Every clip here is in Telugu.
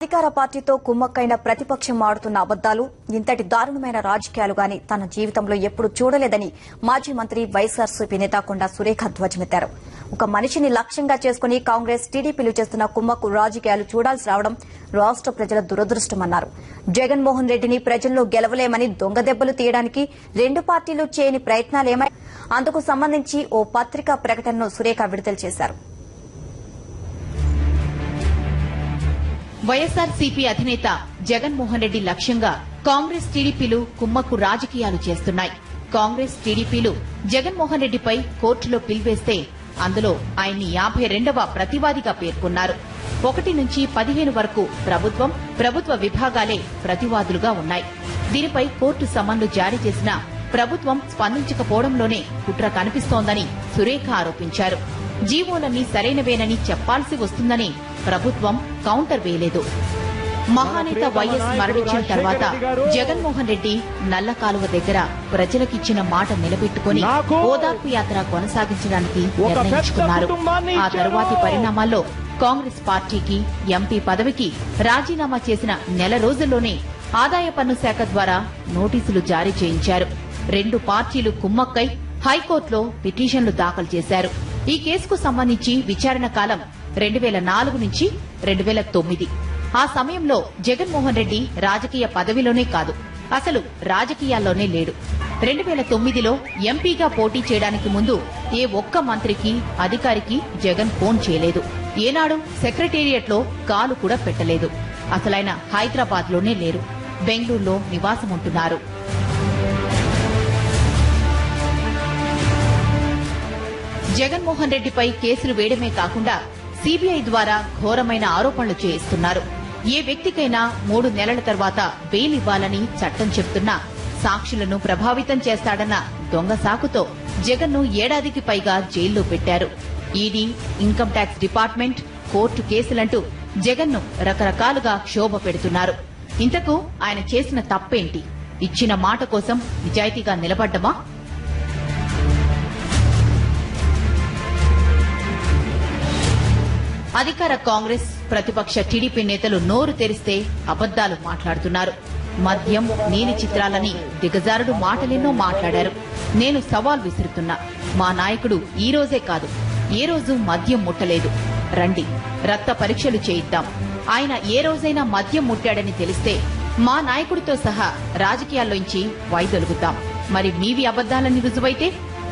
అధికార పార్టీతో కుమ్మక్కైన ప్రతిపక్షం ఆడుతున్న అబద్దాలు ఇంతటి దారుణమైన రాజకీయాలు గాని తన జీవితంలో ఎప్పుడు చూడలేదని మాజీ మంత్రి వైఎస్ఆర్సీపీ నేత కొండా సురేఖ ధ్వజమెత్తారు. ఒక మనిషిని లక్ష్యంగా చేసుకుని కాంగ్రెస్ టీడీపీలు చేస్తున్న కుమ్మక్కు రాజకీయాలు చూడాల్సి రావడం రాష్ట ప్రజల దురదృష్టమన్నారు. జగన్మోహన్ రెడ్డిని ప్రజల్లో గెలవలేమని దొంగ దెబ్బలు తీయడానికి రెండు పార్టీలు చేయని ప్రయత్నాలేమై అందుకు సంబంధించి ఓ పత్రికా ప్రకటనను సురేఖ విడుదల చేశారు. వైఎస్ఆర్సీపీ అధినేత జగన్మోహన్ రెడ్డి లక్ష్యంగా కాంగ్రెస్ టీడీపీలు కుమ్మక్కు రాజకీయాలు చేస్తున్నాయి. కాంగ్రెస్ టీడీపీలు జగన్మోహన్ రెడ్డిపై కోర్టులో పిల్వేస్తే అందులో ఆయన్ని 52వ ప్రతివాదిగా పేర్కొన్నారు. 1 నుంచి 15 వరకు ప్రభుత్వ విభాగాలే ప్రతివాదులుగా ఉన్నాయి. దీనిపై కోర్టు సమన్లు జారీ చేసినా ప్రభుత్వం స్పందించకపోవడంలోనే కుట్ర కనిపిస్తోందని సురేఖ ఆరోపించారు. జీవోలన్నీ సరైనవేనని చెప్పాల్సి వస్తుందని ప్రభుత్వం కౌంటర్ వేయలేదు. మహానేత వైఎస్ మరణించిన తర్వాత జగన్మోహన్ రెడ్డి నల్ల కాలువ దగ్గర ప్రజలకిచ్చిన మాట నిలబెట్టుకుని ఓదార్పు యాత్ర కొనసాగించడానికి నిర్ణయించుకున్నారు. ఆ తరువాతి పరిణామాల్లో కాంగ్రెస్ పార్టీకి ఎంపీ పదవికి రాజీనామా చేసిన నెల రోజుల్లోనే ఆదాయ పన్ను శాఖ ద్వారా నోటీసులు జారీ చేయించారు. రెండు పార్టీలు కుమ్మక్కై హైకోర్టులో పిటిషన్లు దాఖలు చేశారు. ఈ కేసుకు సంబంధించి విచారణ కాలం 2004 నుంచి 2009. ఆ సమయంలో జగన్మోహన్ రెడ్డి రాజకీయ పదవిలోనే కాదు, అసలు రాజకీయాల్లోనే లేడు. 2009లో ఎంపీగా పోటీ చేయడానికి ముందు ఏ ఒక్క మంత్రికి, అధికారికి జగన్ ఫోన్ చేయలేదు. ఏనాడు సెక్రటేరియట్లో కాలు కూడా పెట్టలేదు. అసలైన హైదరాబాద్లోనే లేరు, బెంగళూరులో నివాసముంటున్నారు. జగన్మోహన్ రెడ్డిపై కేసులు వేయడమే కాకుండా సీబీఐ ద్వారా ఘోరమైన ఆరోపణలు చేయిస్తున్నారు. ఏ వ్యక్తికైనా 3 నెలల తర్వాత బెయిల్ ఇవ్వాలని చట్టం చెబుతున్నా సాక్షులను ప్రభావితం చేస్తాడన్న దొంగ సాకుతో జగన్ను ఏడాదికి పైగా జైల్లో పెట్టారు. ED, income tax department, court కేసులంటూ జగన్ను రకరకాలుగా క్షోభ పెడుతున్నారు. ఇంతకు ఆయన చేసిన తప్పేంటి? ఇచ్చిన మాట కోసం నిజాయితీగా నిలబడ్డమా? అధికార కాంగ్రెస్, ప్రతిపక్ష టీడీపీ నేతలు నోరు తెరిస్తే అబద్దాలు మాట్లాడుతున్నారు. మద్యం, నీలి చిత్రాలని దిగజారుడు మాటలెన్నో మాట్లాడారు. నేను సవాల్ విసురుతున్నా, మా నాయకుడు ఈ రోజే కాదు, ఏ రోజు మద్యం ముట్టలేదు. రండి, రక్త పరీక్షలు చేయిద్దాం. ఆయన ఏ రోజైనా మద్యం ముట్టాడని తెలిస్తే మా నాయకుడితో సహా రాజకీయాల్లోంచి వైదొలుగుతాం. మరి మీవి అబద్దాలని రుజువైతే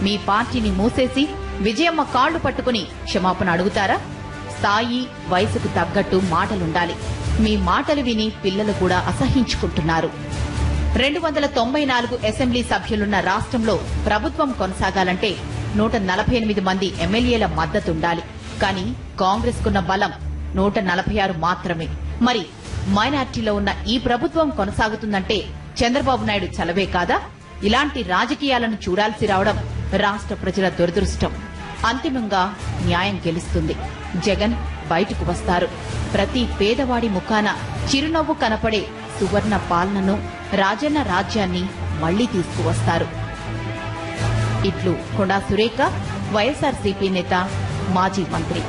మీ పార్టీని మూసేసి విజయమ్మ కాళ్లు పట్టుకుని క్షమాపణ అడుగుతారా? స్థాయి, వయసుకు తగ్గట్టు మాటలుండాలి. మీ మాటలు విని పిల్లలు కూడా అసహించుకుంటున్నారు. 294 అసెంబ్లీ సభ్యులున్న రాష్ట్రంలో ప్రభుత్వం కొనసాగాలంటే 148 మంది ఎమ్మెల్యేల మద్దతుండాలి. కానీ కాంగ్రెస్ కున్న బలం 146 మాత్రమే. మరి మైనార్టీలో ఉన్న ఈ ప్రభుత్వం కొనసాగుతుందంటే చంద్రబాబు నాయుడు చలవే కాదా? ఇలాంటి రాజకీయాలను చూడాల్సి రావడం రాష్ట్ర ప్రజల దురదృష్టం. అంతిమంగా న్యాయం గెలుస్తుంది. జగన్ బయటకు వస్తారు. ప్రతి పేదవాడి ముఖాన చిరునవ్వు కనపడే సువర్ణ పాలనను, రాజన్న రాజ్యాన్ని మళ్లీ తీసుకువస్తారు. ఇట్లు కొండా సురేఖ, వైఎస్ఆర్సీపీ నేత, మాజీ మంత్రి.